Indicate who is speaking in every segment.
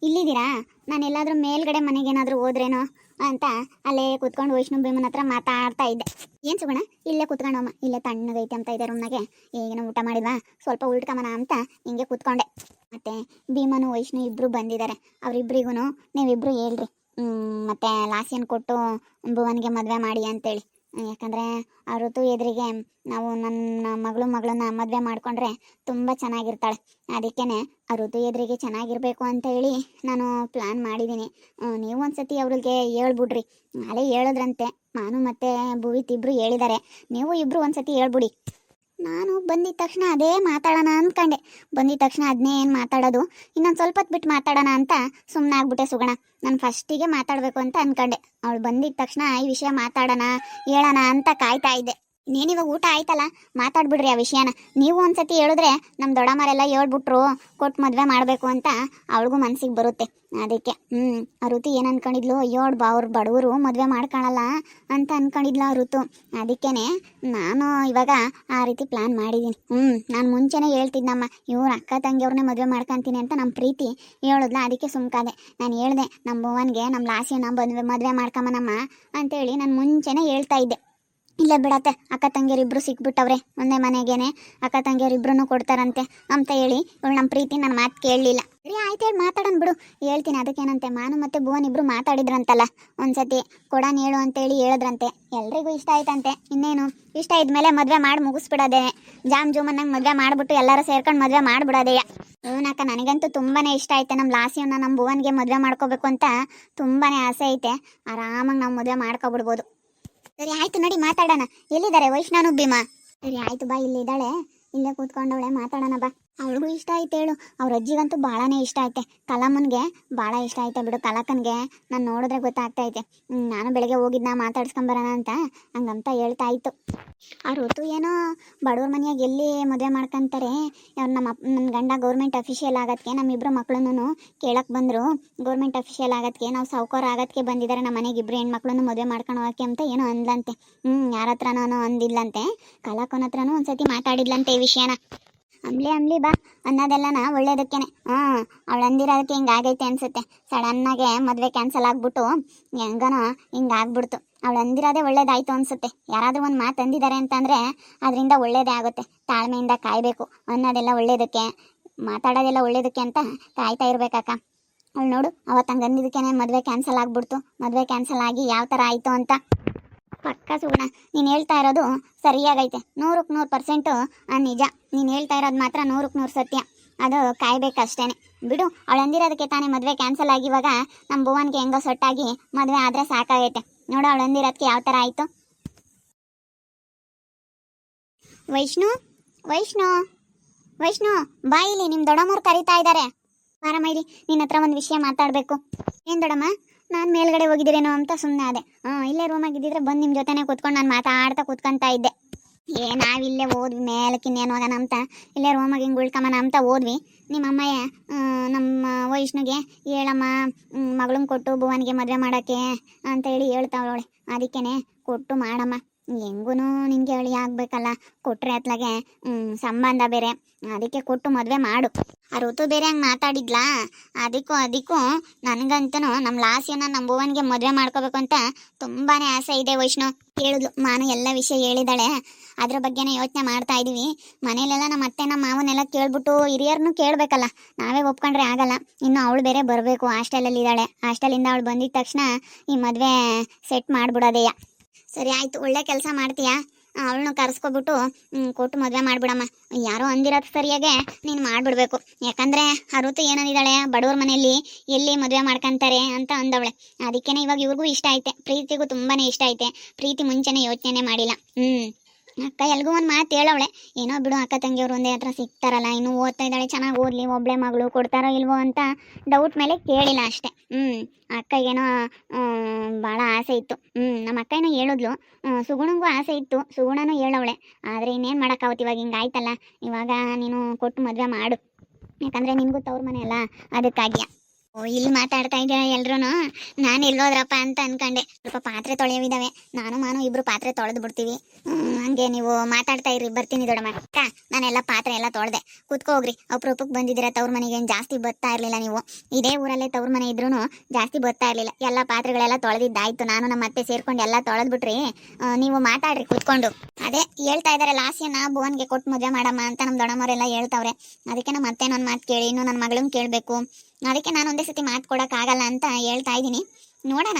Speaker 1: ಇಲ್ಲಿದ್ದೀರಾ? ನಾನು ಎಲ್ಲಾದರೂ ಮೇಲ್ಗಡೆ ಮನೆಗೇನಾದರೂ ಹೋದ್ರೇನೋ ಅಂತ ಅಲ್ಲೇ ಕೂತ್ಕೊಂಡು ವೈಷ್ಣು ಭೀಮನ ಹತ್ರ ಮಾತಾಡ್ತಾ ಇದ್ದೆ. ಏನು ಸುಗುಣ, ಇಲ್ಲೇ ಕೂತ್ಕೊಂಡಮ್ಮ, ಇಲ್ಲೇ ತಣ್ಣಗೈತೆ ಅಂತ ಇದೆ ರೂಮ್ನಾಗೆ. ಈಗಿನ ಊಟ ಮಾಡಿದ್ವಾ, ಸ್ವಲ್ಪ ಉಳ್ಕಮನ ಅಂತ ಹಿಂಗೆ ಕೂತ್ಕೊಂಡೆ. ಮತ್ತೆ ಭೀಮನು ವೈಷ್ಣು ಇಬ್ಬರು ಬಂದಿದ್ದಾರೆ. ಅವರಿಬ್ಬರಿಗೂ ನೀವಿಬ್ಬರು ಹೇಳ್ರಿ ಮತ್ತೆ ಲಾಸಿಯನ್ನು ಕೊಟ್ಟು ಭುವನ್ಗೆ ಮದುವೆ ಮಾಡಿ ಅಂತೇಳಿ. ಯಾಕಂದರೆ ಆ ಋತು ಎದುರಿಗೆ ನಾವು ನನ್ನ ಮಗಳನ್ನ ಮದುವೆ ಮಾಡಿಕೊಂಡ್ರೆ ತುಂಬ ಚೆನ್ನಾಗಿರ್ತಾಳೆ. ಅದಕ್ಕೇ ಆ ಋತು ಎದುರಿಗೆ ಚೆನ್ನಾಗಿರಬೇಕು ಅಂತ ಹೇಳಿ ನಾನು ಪ್ಲ್ಯಾನ್ ಮಾಡಿದ್ದೀನಿ. ನೀವು ಒಂದ್ಸತಿ ಅವ್ರಿಗೆ ಹೇಳ್ಬಿಡ್ರಿ. ನಾಳೆ ಹೇಳಿದ್ರಂತೆ, ನಾನು ಮತ್ತು ಭುವಿತ್ ಇಬ್ಬರು ಹೇಳಿದ್ದಾರೆ. ನೀವು ಇಬ್ಬರು ಒಂದ್ಸತಿ ಹೇಳ್ಬಿಡಿ. ನಾನು ಬಂದಿದ್ದ ತಕ್ಷಣ ಅದೇ ಮಾತಾಡೋಣ ಅಂದ್ಕೊಂಡೆ. ಬಂದಿದ್ದ ತಕ್ಷಣ ಅದನ್ನೇ ಏನು ಮಾತಾಡೋದು, ಇನ್ನೊಂದು ಸ್ವಲ್ಪ ಹೊತ್ತು ಬಿಟ್ಟು ಮಾತಾಡೋಣ ಅಂತ ಸುಮ್ಮನೆ ಆಗ್ಬಿಟ್ಟೆ ಸುಗಣ. ನಾನು ಫಸ್ಟಿಗೆ ಮಾತಾಡಬೇಕು ಅಂತ ಅಂದ್ಕೊಂಡೆ. ಅವಳು ಬಂದಿದ್ದ ತಕ್ಷಣ ಈ ವಿಷಯ ಮಾತಾಡೋಣ ಹೇಳೋಣ ಅಂತ ಕಾಯ್ತಾ ಇದ್ದೆ. ಇನ್ನೇನಿವಾಗ ಊಟ ಆಯ್ತಲ್ಲ, ಮಾತಾಡ್ಬಿಡ್ರಿ ಆ ವಿಷಯನ. ನೀವು ಒಂದ್ಸತಿ ಹೇಳಿದ್ರೆ ನಮ್ಮ ದೊಡ್ಡಮ್ಮರೆಲ್ಲ ಹೇಳ್ಬಿಟ್ರು ಕೊಟ್ಟು ಮದುವೆ ಮಾಡಬೇಕು ಅಂತ ಅವಳಿಗೂ ಮನಸ್ಸಿಗೆ ಬರುತ್ತೆ. ಅದಕ್ಕೆ ಆ ಋತು ಏನು ಅನ್ಕೊಂಡಿದ್ಲು, ಅಯ್ಯೋ ಅವ್ರು ಬಡವರು ಮದುವೆ ಮಾಡ್ಕೊಳಲ್ಲ ಅಂತ ಅನ್ಕೊಂಡಿದ್ಲು ಆ ಋತು. ಅದಕ್ಕೇ ನಾನು ಇವಾಗ ಆ ರೀತಿ ಪ್ಲ್ಯಾನ್ ಮಾಡಿದ್ದೀನಿ. ನಾನು ಮುಂಚೆನೇ ಹೇಳ್ತಿದ್ದಮ್ಮ, ಇವ್ರ ಅಕ್ಕ ತಂಗಿಯವ್ರನ್ನೇ ಮದುವೆ ಮಾಡ್ಕೊತೀನಿ ಅಂತ ನಮ್ಮ ಪ್ರೀತಿ ಹೇಳಿದ್ಲ. ಅದಕ್ಕೆ ಸುಮ್ಕಾದೆ. ನಾನು ಹೇಳಿದೆ ನಮ್ಮ ಭುವನ್ಗೆ ನಮ್ಮ ಲಾಸಿಯನ್ನ ಮದುವೆ ಮಾಡ್ಕೊಂಬನಮ್ಮ ಅಂತೇಳಿ ನಾನು ಮುಂಚೆನೇ ಹೇಳ್ತಾ ಇದ್ದೆ. ಇಲ್ಲ ಬಿಡತ್ತೆ, ಅಕ್ಕ ತಂಗಿಯರಿಬ್ರು ಸಿಕ್ಬಿಟ್ಟವ್ರೆ ಒಂದೇ ಮನೆಗೇನೆ, ಅಕ್ಕ ತಂಗಿಯರಿಬ್ರು ಕೊಡ್ತಾರಂತೆ ಅಂತ ಹೇಳಿ ಇವಳು ನಮ್ಮ ಪ್ರೀತಿ ನನ್ನ ಮಾತು ಕೇಳಲಿಲ್ಲ. ಸರಿ ಆಯ್ತು, ಹೇಳಿ ಮಾತಾಡೋಣ ಬಿಡು, ಹೇಳ್ತೀನಿ. ಅದಕ್ಕೇನಂತೆ, ಮಾನು ಮತ್ತು ಭುವನ್ ಇಬ್ರು ಮಾತಾಡಿದ್ರಂತಲ್ಲ ಒಂದ್ಸತಿ, ಕೊಡೋಣ ಹೇಳು ಅಂತೇಳಿ ಹೇಳಿದ್ರಂತೆ. ಎಲ್ರಿಗೂ ಇಷ್ಟ ಆಯ್ತಂತೆ. ಇನ್ನೇನು ಇಷ್ಟ ಇದ್ಮೇಲೆ ಮದುವೆ ಮಾಡಿ ಮುಗಿಸ್ಬಿಡೋದೆ, ಜಾಮ್ ಜೂಮನ್ನಂಗೆ ಮದುವೆ ಮಾಡಿಬಿಟ್ಟು ಎಲ್ಲರೂ ಸೇರ್ಕೊಂಡು ಮದುವೆ ಮಾಡಿಬಿಡೋದೆ. ಇವನಕ್ಕ ನನಗಂತೂ ತುಂಬಾ ಇಷ್ಟ ಐತೆ. ನಮ್ಮ ಲಾಸಿಯನ್ನ ನಮ್ಮ ಭುವನ್ಗೆ ಮದುವೆ ಮಾಡ್ಕೋಬೇಕು ಅಂತ ತುಂಬಾ ಆಸೆ ಐತೆ. ಆರಾಮಾಗಿ ನಾವು ಮದುವೆ ಮಾಡ್ಕೊಬಿಡ್ಬೋದು. ಸರಿ ಆಯ್ತು, ನೋಡಿ ಮಾತಾಡೋಣ. ಎಲ್ಲಿದ್ದಾರೆ ವೈಷ್ಣನು ಭೀಮಾ? ಸರಿ ಆಯ್ತು ಬಾ, ಇಲ್ಲಿದ್ದಾಳೆ, ಇಲ್ಲೇ ಕೂತ್ಕೊಂಡವಳೆ, ಮಾತಾಡೋಣ ಬಾ. ಅವಳಿಗೂ ಇಷ್ಟ ಆಯ್ತು ಹೇಳು. ಅವ್ರ ಅಜ್ಜಿಗಂತೂ ಭಾಳನೇ ಇಷ್ಟ ಐತೆ. ಕಲಮ್ಮನಿಗೆ ಭಾಳ ಇಷ್ಟ ಐತೆ ಬಿಡು. ಕಲಕನ್ಗೆ ನಾನು ನೋಡಿದ್ರೆ ಗೊತ್ತಾಗ್ತೈತೆ. ನಾನು ಬೆಳಗ್ಗೆ ಹೋಗಿದ್ನ ಮಾತಾಡ್ಸ್ಕೊಂಬರೋಣ ಅಂತ ಹಂಗಂತ ಹೇಳ್ತಾ ಇತ್ತು. ಆ ಋತು ಏನೋ ಬಡವ್ರ ಮನೆಯಾಗ ಎಲ್ಲಿ ಮದುವೆ ಮಾಡ್ಕೊಂತಾರೆ, ನನ್ನ ಗಂಡ ಗೌರ್ಮೆಂಟ್ ಅಫಿಷಿಯಲ್ ಆಗೋದಕ್ಕೆ ನಮ್ಮಿಬ್ಬರು ಮಕ್ಳನ್ನು ಕೇಳಕ್ಕೆ ಬಂದರು. ಗೌರ್ಮೆಂಟ್ ಅಫಿಷಿಯಲ್ ಆಗೋದಕ್ಕೆ ನಾವು ಸಾವುಕಾರ ಆಗೋದಕ್ಕೆ ಬಂದಿದ್ದಾರೆ ನಮ್ಮ ಮನೆಗೆ ಇಬ್ಬರು ಹೆಣ್ಮಕ್ಳನ್ನು ಮದುವೆ ಮಾಡ್ಕೊಳೋಕೆ ಅಂತ ಏನೋ ಅಂದ್ಲಂತೆ. ಯಾರ ಹತ್ರನೂ ಅಂದಿದ್ಲಂತೆ. ಕಲಾಕನ ಹತ್ರನೂ ಒಂದ್ಸತಿ ಮಾತಾಡಿದ್ಲಂತೆ ಈ ವಿಷಯನ. ಅಂಬ್ಲಿ ಬಾ ಅನ್ನೋದೆಲ್ಲನ ಒಳ್ಳೇದಕ್ಕೇನೆ. ಅವಳು ಅಂದಿರೋದಕ್ಕೆ ಹಿಂಗಾಗೈತೆ ಅನ್ಸುತ್ತೆ. ಸಡನ್ನಾಗೆ ಮದುವೆ ಕ್ಯಾನ್ಸಲ್ ಆಗ್ಬಿಟ್ಟು ಹೆಂಗನೋ ಹಿಂಗಾಗ್ಬಿಡ್ತು. ಅವಳು ಅಂದಿರೋದೇ ಒಳ್ಳೇದಾಯ್ತು ಅನ್ಸುತ್ತೆ. ಯಾರಾದರೂ ಒಂದು ಮಾತು ಅಂದಿದ್ದಾರೆ ಅಂತಂದರೆ ಅದರಿಂದ ಒಳ್ಳೇದೇ ಆಗುತ್ತೆ. ತಾಳ್ಮೆಯಿಂದ ಕಾಯಬೇಕು. ಅನ್ನೋದೆಲ್ಲ ಒಳ್ಳೇದಕ್ಕೆ, ಮಾತಾಡೋದೆಲ್ಲ ಒಳ್ಳೇದಕ್ಕೆ ಅಂತ ಕಾಯ್ತಾ ಇರ್ಬೇಕಕ್ಕ. ಅವಳು ನೋಡು, ಅವತ್ತು ಹಂಗೆ ಅಂದಿದ್ದಕ್ಕೇನೆ ಮದುವೆ ಕ್ಯಾನ್ಸಲ್ ಆಗ್ಬಿಡ್ತು. ಮದುವೆ ಕ್ಯಾನ್ಸಲ್ ಆಗಿ ಯಾವ ಥರ ಆಯಿತು ಅಂತ. ಪಕ್ಕ ಸುಗುಣ, ನೀನು ಹೇಳ್ತಾ ಇರೋದು ಸರಿಯಾಗೈತೆ. 100% ನಿಜ. ನೀನು ಹೇಳ್ತಾ ಇರೋದು ಮಾತ್ರ 100% ಸತ್ಯ. ಅದು ಕಾಯ್ಬೇಕಷ್ಟೇನೆ ಬಿಡು. ಅವಳು ಅಂದಿರೋದಕ್ಕೆ ತಾನೇ ಮದುವೆ ಕ್ಯಾನ್ಸಲ್ ಆಗಿ ಇವಾಗ ನಮ್ಮ ಭುವನ್ಗೆ ಹೆಂಗೋ ಸೊಟ್ಟಾಗಿ ಮದುವೆ ಆದರೆ ಸಾಕಾಗೈತೆ. ನೋಡು, ಅವಳು ಅಂದಿರೋದಕ್ಕೆ ಯಾವ ಥರ ಆಯಿತು. ವೈಷ್ಣು ವೈಷ್ಣು ವೈಷ್ಣು ಬಾಯಿಲಿ, ನಿಮ್ಮ ದೊಡ್ಡಮ್ಮವ್ರು ಕರೀತಾ ಇದ್ದಾರೆ. ಬಾರಮ್ಮ, ನಿನ್ನ ಹತ್ರ ಒಂದು ವಿಷಯ ಮಾತಾಡಬೇಕು. ಏನು ದೊಡ್ಡಮ್ಮ? ನಾನು ಮೇಲ್ಗಡೆ ಹೋಗಿದ್ದೀರೇನೋ ಅಂತ ಸುಮ್ಮನೆ ಅದೇ. ಇಲ್ಲೇ ರೂಮಾಗಿದ್ದಿದ್ರೆ ಬಂದು ನಿಮ್ಮ ಜೊತೆನೇ ಕೂತ್ಕೊಂಡು ನಾನು ಮಾತಾಡ್ತಾ ಕೂತ್ಕೊತಾ ಇದ್ದೆ. ನಾವಿಲ್ಲೇ ಹೋದ್ವಿ ಮೇಲಕ್ಕಿನ್ನೇನು ಹೋಗೋಣ ಅಂತ, ಇಲ್ಲೇ ರೂಮಾಗಿ ಹಿಂಗೆ ಉಳ್ಕಮನ ಅಂತ ಹೋದ್ವಿ. ನಿಮ್ಮಮ್ಮಯ್ಯ ನಮ್ಮ ವೈಷ್ಣುಗೆ ಹೇಳಮ್ಮ, ಮಗಳನ್ನ ಕೊಟ್ಟು ಭುವನ್ಗೆ ಮದುವೆ ಮಾಡೋಕ್ಕೆ ಅಂತೇಳಿ ಹೇಳ್ತಾವಳೆ. ಅದಕ್ಕೇ ಕೊಟ್ಟು ಮಾಡಮ್ಮ. ಹೆಂಗೂ ನಿನಗೆ ಹೇಳಿ ಆಗಬೇಕಲ್ಲ, ಕೊಟ್ಟರೆ ಅತ್ಲಾಗೆ ಸಂಬಂಧ ಬೇರೆ. ಅದಕ್ಕೆ ಕೊಟ್ಟು ಮದುವೆ ಮಾಡು. ಆ ಋತು ಬೇರೆ ಹಂಗೆ ಮಾತಾಡಿದ್ಲಾ, ಅದಕ್ಕೂ ನನಗಂತೂ ನಮ್ಮ ಲಾಸಿಯನ್ನ ನಮ್ಮ ಭುವನ್ಗೆ ಮದುವೆ ಮಾಡ್ಕೋಬೇಕು ಅಂತ ತುಂಬಾ ಆಸೆ ಇದೆ. ವೈಷ್ಣು ಹೇಳಿದ್ಲು, ನಾನು ಎಲ್ಲ ವಿಷಯ ಹೇಳಿದಾಳೆ. ಅದ್ರ ಬಗ್ಗೆನೇ ಯೋಚನೆ ಮಾಡ್ತಾ ಇದ್ದೀವಿ. ಮನೇಲೆಲ್ಲ ನಮ್ಮ ಅತ್ತೆ ನಮ್ಮ ಮಾವನ್ನೆಲ್ಲ ಕೇಳ್ಬಿಟ್ಟು ಹಿರಿಯರನ್ನು ಕೇಳಬೇಕಲ್ಲ, ನಾವೇ ಒಪ್ಕೊಂಡ್ರೆ ಆಗಲ್ಲ. ಇನ್ನು ಅವಳು ಬೇರೆ ಬರಬೇಕು, ಹಾಸ್ಟೆಲಲ್ಲಿ ಇದ್ದಾಳೆ. ಹಾಸ್ಟೆಲಿಂದ ಅವಳು ಬಂದಿದ್ದ ತಕ್ಷಣ ಈ ಮದುವೆ ಸೆಟ್ ಮಾಡಿಬಿಡೋದೆಯ. ಸರಿ ಆಯಿತು, ಒಳ್ಳೆ ಕೆಲಸ ಮಾಡ್ತೀಯಾ. ಅವಳನ್ನು ಕರೆಸ್ಕೊಬಿಟ್ಟು ಕೊಟ್ಟು ಮದುವೆ ಮಾಡಿಬಿಡಮ್ಮ. ಯಾರೋ ಅಂದಿರೋದು ಸರಿಯಾಗೆ ನೀನು ಮಾಡಿಬಿಡ್ಬೇಕು. ಯಾಕಂದರೆ ಆ ಋತು ಏನಂದಿದ್ದಾಳೆ, ಬಡವ್ರ ಮನೆಯಲ್ಲಿ ಎಲ್ಲಿ ಮದುವೆ ಮಾಡ್ಕೊತಾರೆ ಅಂತ ಅಂದವಳೆ. ಅದಕ್ಕೇ ಇವಾಗ ಇವ್ರಿಗೂ ಇಷ್ಟ ಐತೆ, ಪ್ರೀತಿಗೂ ತುಂಬಾ ಇಷ್ಟ ಐತೆ. ಪ್ರೀತಿ ಮುಂಚೆನೇ ಯೋಚನೆ ಮಾಡಿಲ್ಲ. ಅಕ್ಕ ಎಲ್ಗೂ ಒಂದು ಮಾತು ಹೇಳವಳೆ, ಏನೋ ಬಿಡು ಅಕ್ಕ ತಂಗಿಯವರು ಒಂದೇ ಹತ್ರ ಸಿಗ್ತಾರಲ್ಲ, ಇನ್ನೂ ಓದ್ತಾ ಇದ್ದಾಳೆ, ಚೆನ್ನಾಗಿ ಓದಲಿ, ಒಬ್ಬಳೆ ಮಗಳು ಕೊಡ್ತಾರೋ ಇಲ್ವೋ ಅಂತ ಡೌಟ್ ಮೇಲೆ ಕೇಳಿಲ್ಲ ಅಷ್ಟೆ. ಅಕ್ಕಗೇನೋ ಭಾಳ ಆಸೆ ಇತ್ತು. ನಮ್ಮ ಅಕ್ಕ ಏನೋ ಹೇಳಿದ್ಲು, ಸುಗುಣಂಗೂ ಆಸೆ ಇತ್ತು, ಸುಗುಣನೂ ಹೇಳವಳೆ. ಆದರೆ ಇನ್ನೇನು ಮಾಡೋಕ್ಕಾಗುತ್ತೆ, ಇವಾಗ ಹಿಂಗೆ ಆಯ್ತಲ್ಲ. ಇವಾಗ ನೀನು ಕೊಟ್ಟು ಮದುವೆ ಮಾಡು, ಯಾಕಂದರೆ ನಿನಗೂ ತವ್ರ ಮನೆ ಅಲ್ಲ, ಅದಕ್ಕಾಗಿಯ. ಓ ಇಲ್ಲಿ ಮಾತಾಡ್ತಾ ಇದ್ದೀರಾ ಎಲ್ರೂ? ನಾನು ಎಲ್ಲೋದ್ರಪ್ಪ ಅಂತ ಅನ್ಕೊಂಡೆ. ಸ್ವಲ್ಪ ಪಾತ್ರೆ ತೊಳೆಯೋವಿದಾವೆ, ನಾನು ಮಾನು ಇಬ್ರು ಪಾತ್ರೆ ತೊಳೆದು ಬಿಡ್ತೀವಿ. ಹಂಗೆ ನೀವು ಮಾತಾಡ್ತಾ ಇರಿ, ಬರ್ತೀನಿ ದೊಡ್ಡಮ್ಮ. ಅಕ್ಕ ನಾನೆಲ್ಲ ಪಾತ್ರೆ ಎಲ್ಲ ತೊಳೆದೆ, ಕೂತ್ಕೋಗ್ರಿ. ಅಪ್ರೂಪಕ್ಕೆ ಬಂದಿದ್ದೀರಾ ತವ್ರ ಮನೆಗೆ, ಏನು ಜಾಸ್ತಿ ಬರ್ತಾ ಇರಲಿಲ್ಲ ನೀವು. ಇದೇ ಊರಲ್ಲೇ ತವ್ರ ಮನೆ ಇದ್ರೂ ಜಾಸ್ತಿ ಬರ್ತಾ ಇರಲಿಲ್ಲ. ಎಲ್ಲ ಪಾತ್ರೆಗಳೆಲ್ಲ ತೊಳೆದಿದ್ದಾಯ್ತು, ನಾನು ನಮ್ಮ ಅತ್ತೆ ಸೇರ್ಕೊಂಡು ಎಲ್ಲ ತೊಳೆದ್ಬಿಟ್ರಿ. ನೀವು ಮಾತಾಡ್ರಿ ಕೂತ್ಕೊಂಡು. ಅದೇ ಹೇಳ್ತಾ ಇದ್ದಾರೆ ಲಾಸ್ಯನ ಭುವನ್ಗೆ ಕೊಟ್ಟು ಮದುವೆ ಮಾಡಮ್ಮ ಅಂತ ನಮ್ಮ ದೊಡ್ಡಮ್ಮವರೆಲ್ಲ ಹೇಳ್ತಾವ್ರೆ. ಅದಕ್ಕೆ ನಮ್ಮ ಅತ್ತೆ ನನ್ನ ಮಾತು ಕೇಳಿ, ಇನ್ನು ನನ್ನ ಮಗಳನ್ನ ಕೇಳಬೇಕು. ಅದಕ್ಕೆ ನಾನು ಒಂದೇ ಸತಿ ಮಾತು ಕೊಡೋಕ್ಕಾಗಲ್ಲ ಅಂತ ಹೇಳ್ತಾ ಇದ್ದೀನಿ. ನೋಡೋಣ.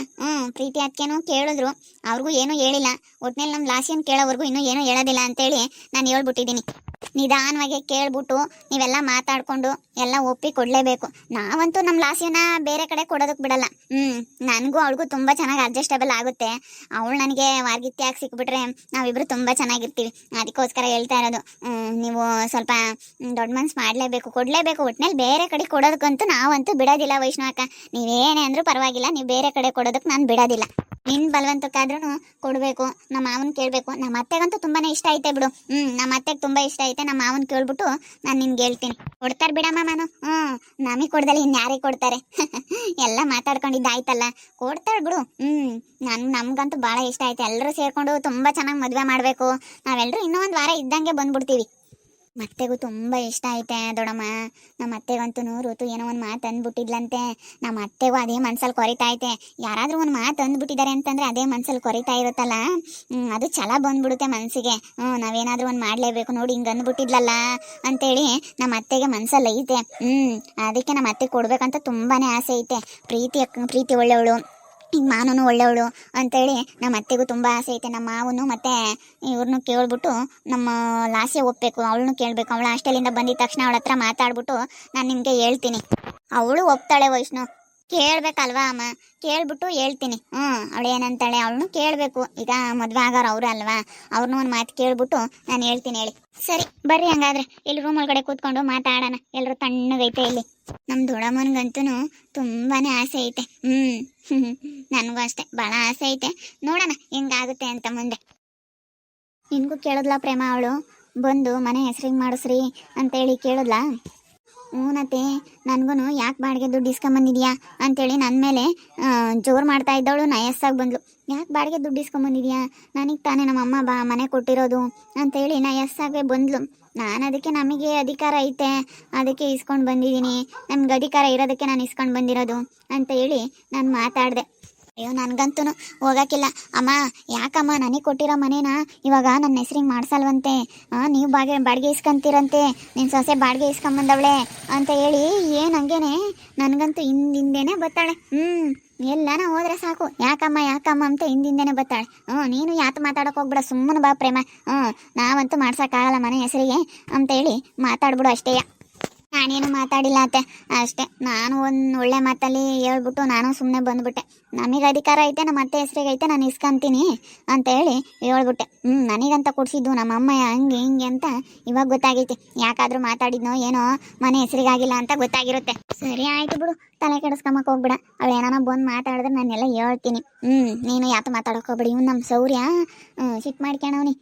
Speaker 1: ಪ್ರೀತಿ ಅದಕ್ಕೇನೋ ಕೇಳಿದ್ರು, ಅವ್ರಿಗೂ ಏನೂ ಹೇಳಿಲ್ಲ. ಒಟ್ನಲ್ಲಿ ನಮ್ಮ ಲಾಸಿಯನ್ ಕೇಳೋವರೆಗೂ ಇನ್ನೂ ಏನೂ ಹೇಳೋದಿಲ್ಲ ಅಂತೇಳಿ ನಾನು ಹೇಳ್ಬಿಟ್ಟಿದ್ದೀನಿ. ನಿಧಾನವಾಗಿ ಕೇಳ್ಬಿಟ್ಟು ನೀವೆಲ್ಲ ಮಾತಾಡ್ಕೊಂಡು ಎಲ್ಲ ಒಪ್ಪಿ ಕೊಡಲೇಬೇಕು. ನಾವಂತೂ ನಮ್ಮ ಲಾಸಿಯನ್ನ ಬೇರೆ ಕಡೆ ಕೊಡೋದಕ್ಕೆ ಬಿಡಲ್ಲ. ನನಗೂ ಅವಳಿಗೂ ತುಂಬ ಚೆನ್ನಾಗಿ ಅಡ್ಜಸ್ಟಬಲ್ ಆಗುತ್ತೆ. ಅವಳು ನನಗೆ ವಾರ್ಗಿತ್ಯಾಗಿ ಸಿಕ್ಬಿಟ್ರೆ ನಾವಿಬ್ರು ತುಂಬ ಚೆನ್ನಾಗಿರ್ತೀವಿ. ಅದಕ್ಕೋಸ್ಕರ ಹೇಳ್ತಾ ಇರೋದು, ನೀವು ಸ್ವಲ್ಪ ದೊಡ್ಡ ಮನ್ಸು ಮಾಡಲೇಬೇಕು, ಕೊಡಲೇಬೇಕು. ಒಟ್ಟಿನಲ್ಲಿ ಬೇರೆ ಕಡೆ ಕೊಡೋದಕ್ಕಂತೂ ನಾವಂತೂ ಬಿಡೋದಿಲ್ಲ ವೈಷ್ಣವಕ್ಕ. ನೀವೇನೇ ಅಂದರೂ ಪರವಾಗಿಲ್ಲ, ನೀವು ಬೇರೆ ಕಡೆ ಕೊಡೋದಕ್ಕೆ ನಾನು ಬಿಡೋದಿಲ್ಲ. ನಿನ್ನ ಬಲವಂತಕ್ಕಾದ್ರೂ ಕೊಡಬೇಕು. ನಮ್ಮ ಮಾವನ ಕೇಳಬೇಕು. ನಮ್ಮ ಅತ್ತೆಗಂತೂ ತುಂಬಾ ಇಷ್ಟ ಐತೆ ಬಿಡು. ನಮ್ಮ ಅತ್ತೆಗೆ ತುಂಬ ಇಷ್ಟ ಐತೆ. ನಮ್ಮ ಮಾವನ ಕೇಳ್ಬಿಟ್ಟು ನಾನು ನಿನ್ಗೆ ಹೇಳ್ತೀನಿ. ಕೊಡ್ತಾರೆ ಬಿಡಮ್ಮ ಮಾನು. ನಮಗೆ ಕೊಡ್ದಲ್ಲ ಇನ್ಯಾರಿಗೆ ಕೊಡ್ತಾರೆ? ಎಲ್ಲ ಮಾತಾಡ್ಕೊಂಡಿದ್ದಾಯ್ತಲ್ಲ, ಕೊಡ್ತಾಳೆ ಬಿಡು. ನಮ್ಗಂತೂ ಭಾಳ ಇಷ್ಟ ಐತೆ. ಎಲ್ಲರೂ ಸೇರ್ಕೊಂಡು ತುಂಬ ಚೆನ್ನಾಗಿ ಮದುವೆ ಮಾಡಬೇಕು. ನಾವೆಲ್ಲರೂ ಇನ್ನೂ ಒಂದು ವಾರ ಇದ್ದಂಗೆ ಬಂದ್ಬಿಡ್ತೀವಿ. ಮತ್ತೆಗೂ ತುಂಬ ಇಷ್ಟ ಐತೆ ದೊಡ್ಡಮ್ಮ. ನಮ್ಮ ಅತ್ತೆಗಂತೂ ಋತು ಏನೋ ಒಂದು ಮಾತು ಅಂದ್ಬಿಟ್ಟಿದ್ಲಂತೆ. ನಮ್ಮ ಅತ್ತೆಗೂ ಅದೇ ಮನ್ಸಲ್ಲಿ ಕೊರಿತಾ ಐತೆ. ಯಾರಾದರೂ ಒಂದು ಮಾತು ಅಂದ್ಬಿಟ್ಟಿದ್ದಾರೆ ಅಂತಂದರೆ ಅದೇ ಮನ್ಸಲ್ಲಿ ಕೊರಿತಾ ಇರುತ್ತಲ್ಲ, ಅದು ಛಲ ಬಂದ್ಬಿಡುತ್ತೆ ಮನಸ್ಸಿಗೆ. ನಾವೇನಾದರೂ ಒಂದು ಮಾಡಲೇಬೇಕು, ನೋಡಿ ಹಿಂಗೆ ಅಂದ್ಬಿಟ್ಟಿದ್ಲಲ್ಲ ಅಂತೇಳಿ ನಮ್ಮ ಅತ್ತೆಗೆ ಮನ್ಸಲ್ಲಿ ಐತೆ. ಅದಕ್ಕೆ ನಮ್ಮ ಅತ್ತೆ ಕೊಡ್ಬೇಕಂತ ತುಂಬಾ ಆಸೆ ಐತೆ. ಪ್ರೀತಿ ಒಳ್ಳೆಯವಳು, ಈಗ ಮಾನೂ ಒಳ್ಳೆಯವಳು ಅಂತೇಳಿ ನಮ್ಮ ಅತ್ತೆಗೂ ತುಂಬ ಆಸೆ ಐತೆ. ನಮ್ಮ ಮಾವನು ಮತ್ತು ಇವ್ರನ್ನೂ ಕೇಳ್ಬಿಟ್ಟು ನಮ್ಮ ಲಾಸ್ಯ ಒಪ್ಪಬೇಕು. ಅವಳನ್ನು ಕೇಳಬೇಕು. ಅವಳು ಹಾಸ್ಟೆಲಿಂದ ಬಂದಿದ ತಕ್ಷಣ ಅವಳ ಹತ್ರ ಮಾತಾಡ್ಬಿಟ್ಟು ನಾನು ನಿಮಗೆ ಹೇಳ್ತೀನಿ. ಅವಳು ಒಪ್ತಾಳೆ ವೈಷ್ಣು. ಕೇಳಬೇಕಲ್ವಾ ಅಮ್ಮ? ಕೇಳ್ಬಿಟ್ಟು ಹೇಳ್ತೀನಿ. ಅವಳು ಏನಂತಾಳೆ ಅವಳನ್ನು ಕೇಳಬೇಕು. ಈಗ ಮದುವೆ ಆಗೋರು ಅವರು ಅಲ್ವಾ, ಅವ್ರನ್ನೂ ಒಂದು ಮಾತು ಕೇಳ್ಬಿಟ್ಟು ನಾನು ಹೇಳ್ತೀನಿ. ಹೇಳಿ ಸರಿ ಬರ್ರಿ, ಹಂಗಾದ್ರೆ ಇಲ್ಲಿ ರೂಮ್ ಒಳಗಡೆ ಕೂತ್ಕೊಂಡು ಮಾತಾಡೋಣ. ಎಲ್ಲರೂ ತಣ್ಣಗೈತೆ ಇಲ್ಲಿ. ನಮ್ಮ ದೊಡ್ಡಮ್ಮನಿಗಂತೂ ತುಂಬಾ ಆಸೆ ಐತೆ. ನನಗೂ ಅಷ್ಟೇ ಭಾಳ ಆಸೆ ಐತೆ. ನೋಡೋಣ ಹೆಂಗಾಗುತ್ತೆ ಅಂತ ಮುಂದೆ. ನಿನಗೂ ಕೇಳಿದ್ಲಾ ಪ್ರೇಮ ಅವಳು ಬಂದು ಮನೆ ಹೆಸ್ರಿಗೆ ಮಾಡಿಸ್ರಿ ಅಂತೇಳಿ ಕೇಳಿದ್ಲಾ? ಹ್ಞೂನತ್ತೆ, ನನಗೂ ಯಾಕೆ ಬಾಡಿಗೆ ದುಡ್ಡು ಇಸ್ಕೊಂಬಂದಿದ್ಯಾ ಅಂತೇಳಿ ನನ್ನ ಮೇಲೆ ಜೋರು ಮಾಡ್ತಾ ಇದ್ದವಳು ನಯಸ್ಸಾಗಿ ಬಂದ್ಲು. ಯಾಕೆ ಬಾಡಿಗೆ ದುಡ್ಡು ಇಸ್ಕೊಂಬಂದಿದ್ಯಾ, ನನಗೆ ತಾನೇ ನಮ್ಮಮ್ಮ ಮನೆ ಕೊಟ್ಟಿರೋದು ಅಂತೇಳಿ ನಯಸ್ಸಾಗೆ ಬಂದ್ಲು. ನಾನು ಅದಕ್ಕೆ ನಮಗೆ ಅಧಿಕಾರ ಐತೆ, ಅದಕ್ಕೆ ಇಸ್ಕೊಂಡು ಬಂದಿದ್ದೀನಿ. ನಮ್ಗೆ ಅಧಿಕಾರ ಇರೋದಕ್ಕೆ ನಾನು ಇಸ್ಕೊಂಡು ಬಂದಿರೋದು ಅಂತ ಹೇಳಿ ನಾನು ಮಾತಾಡಿದೆ. ಅಯ್ಯೋ ನನಗಂತೂ ಹೋಗೋಕ್ಕಿಲ್ಲ. ಅಮ್ಮ ಯಾಕಮ್ಮ ನನಗೆ ಕೊಟ್ಟಿರೋ ಮನೇನ ಇವಾಗ ನನ್ನ ಹೆಸ್ರಿಗೆ ಮಾಡ್ಸಲ್ವಂತೆ, ನೀವು ಬಾಡಿಗೆ ಇಸ್ಕೊಂತೀರಂತೆ, ನಿನ್ನ ಸೊಸೆ ಬಾಡಿಗೆ ಇಸ್ಕೊಂಬಂದವಳೆ ಅಂತ ಹೇಳಿ ಏನು ಹಂಗೇನೆ ನನಗಂತೂ ಹಿಂದಿಂದೇನೆ ಬರ್ತಾಳೆ. ಎಲ್ಲಾನ ಹೋದ್ರೆ ಸಾಕು ಯಾಕಮ್ಮ ಅಂತ ಹಿಂದಿಂದೇನೆ ಬರ್ತಾಳೆ. ನೀನು ಯಾತು ಮಾತಾಡೋಕೆ ಹೋಗ್ಬಿಡ, ಸುಮ್ಮನೆ ಬಾ ಪ್ರೇಮ. ನಾವಂತೂ ಮಾಡ್ಸೋಕ್ಕಾಗಲ್ಲ ಮನೆ ಹೆಸರಿಗೆ ಅಂತ ಹೇಳಿ ಮಾತಾಡ್ಬಿಡು ಅಷ್ಟೇ. ನಾನೇನು ಮಾತಾಡಿಲ್ಲ ಅತ್ತೆ, ಅಷ್ಟೇ. ನಾನು ಒಂದು ಒಳ್ಳೆ ಮಾತಲ್ಲಿ ಹೇಳ್ಬಿಟ್ಟು ನಾನು ಸುಮ್ಮನೆ ಬಂದುಬಿಟ್ಟೆ. ನಮಗೆ ಅಧಿಕಾರ ಐತೆ, ನಮ್ಮ ಅತ್ತೆ ಹೆಸ್ರಿಗೆ ಐತೆ, ನಾನು ಇಸ್ಕೊಂತೀನಿ ಅಂತ ಹೇಳಿ ಹೇಳ್ಬಿಟ್ಟೆ. ನನಗಂತ ಕೊಡಿಸಿದ್ದು ನಮ್ಮ ಅಮ್ಮ ಹಂಗೆ ಹಿಂಗೆ ಅಂತ ಇವಾಗ ಗೊತ್ತಾಗೈತಿ. ಯಾಕಾದರೂ ಮಾತಾಡಿದ್ನೋ ಏನೋ ಮನೆ ಹೆಸರಿಗಾಗಿಲ್ಲ ಅಂತ ಗೊತ್ತಾಗಿರುತ್ತೆ. ಸರಿ ಆಯಿತು ಬಿಡು, ತಲೆ ಕೆಡಿಸ್ಕೊಂಬಕ್ಕೆ ಹೋಗ್ಬಿಡ. ಅವಳು ಏನಾನ ಬಂದು ಮಾತಾಡಿದ್ರೆ ನಾನೆಲ್ಲ ಹೇಳ್ತೀನಿ. ನೀನು ಯಾತು ಮಾತಾಡೋಕೆ ಹೋಗ್ಬಿಡಿ. ಇವ್ನು ನಮ್ಮ ಸೌರ್ಯ ಸಿಟ್ಟು ಮಾಡ್ಕೊಳವ್ನಿ.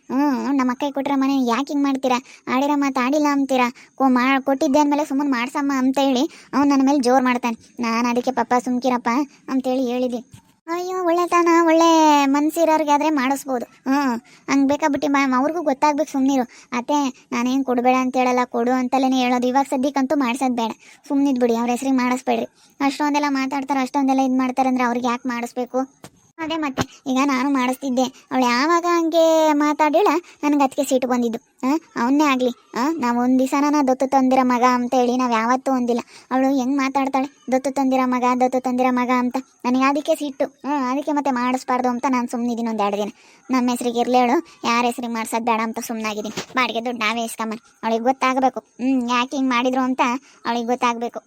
Speaker 1: ನಮ್ಮ ಅಕ್ಕ ಕೊಟ್ಟರೆ ಮನೆ ಯಾಕೆ ಹಿಂಗೆ ಮಾಡ್ತೀರಾ, ಆಡಿರೋ ಮಾತು ಆಡಿಲ್ಲ ಅಂತೀರಾ, ಕೊಟ್ಟಿದ್ದೆ ಅಂದಮೇಲೆ ಸುಮ್ಮನೆ ಮಾಡ್ಸಮ್ಮ ಅಂತ ಹೇಳಿ ಅವ್ನು ನನ್ನ ಮೇಲೆ ಜೋರು ಮಾಡ್ತಾನೆ. ನಾನು ಅದಕ್ಕೆ ಪಪ್ಪ ಸುಮ್ಕಿರಪ್ಪ ಅಂತೇಳಿ ಹೇಳಿದ್ದೆ. ಅಯ್ಯೋ ಒಳ್ಳೆತನ, ಒಳ್ಳೆ ಮನ್ಸಿರೋರ್ಗೆ ಆದರೆ ಮಾಡಿಸ್ಬೋದು. ಹಂಗೆ ಬೇಕಾಬಿಟ್ಟು ಅವ್ರಿಗೂ ಗೊತ್ತಾಗ್ಬೇಕು. ಸುಮ್ಮನಿರು ಅತ್ತೆ, ನಾನೇನು ಕೊಡಬೇಡ ಅಂತ ಹೇಳಲ್ಲ, ಕೊಡು ಅಂತಲೇ ಹೇಳೋದು. ಇವಾಗ ಸದ್ಯಕ್ಕಂತೂ ಮಾಡ್ಸೋದು ಬೇಡ, ಸುಮ್ಮನಿದ್ಬಿಡಿ. ಅವ್ರ ಹೆಸ್ರಿಗೆ ಮಾಡಿಸ್ಬೇಡ್ರಿ. ಅಷ್ಟೊಂದೆಲ್ಲ ಮಾತಾಡ್ತಾರೆ, ಅಷ್ಟೊಂದೆಲ್ಲ ಇದು ಮಾಡ್ತಾರೆ ಅಂದರೆ ಅವ್ರಿಗೆ ಯಾಕೆ ಮಾಡಿಸ್ಬೇಕು? ಅದೇ ಮತ್ತೆ ಈಗ ನಾನು ಮಾಡಿಸ್ತಿದ್ದೆ. ಅವಳು ಯಾವಾಗ ಹಂಗೆ ಮಾತಾಡಿಳ ನನಗೆ ಅದಕ್ಕೆ ಸೀಟು ಬಂದಿದ್ದು. ಅವನ್ನೇ ಆಗಲಿ, ನಾವು ಒಂದು ದಿವಸನ ದತ್ತು ತಂದಿರೋ ಮಗ ಅಂತೇಳಿ ನಾವು ಯಾವತ್ತೂ ಹೊಂದಿಲ್ಲ. ಅವಳು ಹೆಂಗೆ ಮಾತಾಡ್ತಾಳೆ, ದತ್ತು ತಂದಿರೋ ಮಗ ಅಂತ. ನನಗೆ ಅದಕ್ಕೆ ಸಿಟ್ಟು. ಅದಕ್ಕೆ ಮತ್ತೆ ಮಾಡಿಸ್ಬಾರ್ದು ಅಂತ ನಾನು ಸುಮ್ಮನಿದ್ದೀನಿ ಒಂದು 2 ದಿನ. ನಮ್ಮ ಹೆಸ್ರಿಗೆ ಇರಲಿ, ಅವಳು ಯಾರ ಹೆಸ್ರಿಗೆ ಮಾಡ್ಸೋದು ಬೇಡ ಅಂತ ಸುಮ್ಮನಾಗಿದ್ದೀನಿ. ಬಾಡಿಗೆ ದುಡ್ಡು ನಾವೇ ಇಸ್ಕೊಂಬನ್. ಅವಳಿಗೆ ಗೊತ್ತಾಗಬೇಕು ಯಾಕೆ ಹಿಂಗೆ ಮಾಡಿದ್ರು ಅಂತ ಅವಳಿಗೆ ಗೊತ್ತಾಗಬೇಕು.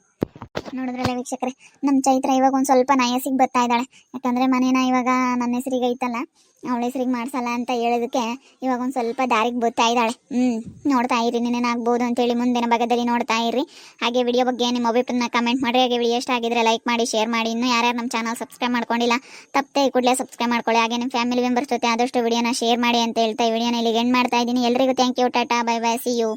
Speaker 1: ನೋಡಿದ್ರಲ್ಲ ವೀಕ್ಷಕರೇ, ನಮ್ಮ ಚೈತ್ರ ಇವಾಗ ಒಂದು ಸ್ವಲ್ಪ ನಯಸಿಗೆ ಬರ್ತಾ ಇದ್ದಾಳೆ. ಯಾಕಂದರೆ ಮನೇನ ಇವಾಗ ನನ್ನ ಹೆಸ್ರಿಗೆ ಐತಲ್ಲ, ಅವಳ ಹೆಸ್ರಿಗೆ ಮಾಡ್ಸಲ್ಲ ಅಂತ ಹೇಳೋದಕ್ಕೆ ಇವಾಗ ಒಂದು ಸ್ವಲ್ಪ ದಾರಿಗೆ ಬರ್ತಾ ಇದ್ದಾಳೆ. ನೋಡ್ತಾ ಇರಿ, ಇನ್ನೇನಾಗ್ಬೋದು ಅಂತೇಳಿ ಮುಂದಿನ ಭಾಗದಲ್ಲಿ ನೋಡ್ತಾ ಇರ್ರಿ. ಹಾಗೆ ವಿಡಿಯೋ ಬಗ್ಗೆ ನಿಮ್ಮ ಅಭಿಪ್ರಾಯನ ಕಮೆಂಟ್ ಮಾಡಿ. ಹಾಗೆ ವಿಡಿಯೋ ಇಷ್ಟ ಆಗಿದ್ರೆ ಲೈಕ್ ಮಾಡಿ, ಶೇರ್ ಮಾಡಿ. ಇನ್ನೂ ಯಾರ್ಯಾರು ನಮ್ಮ ಚಾನಲ್ ಸಬ್ಸ್ಕ್ರೈಬ್ ಮಾಡ್ಕೊಂಡಿಲ್ಲ ತಪ್ಪದೆ ಕೂಡಲೇ ಸಬ್ಸ್ಕ್ರೈಬ್ ಮಾಡ್ಕೊಳ್ಳಿ. ಹಾಗೆ ನಿಮ್ಮ ಫ್ಯಾಮಿಲಿ ಮೆಂಬರ್ಸ್ ಜೊತೆ ಆದಷ್ಟು ವಿಡಿಯೋನ ಶೇರ್ ಮಾಡಿ ಅಂತ ಹೇಳ್ತಾ ಈ ವಿಡಿಯೋನ ಇಲ್ಲಿಗೆ ಎಂಡ್ ಮಾಡ್ತಾ ಇದ್ದೀನಿ. ಎಲ್ಲರಿಗೂ thank you, tata, bye bye, see you.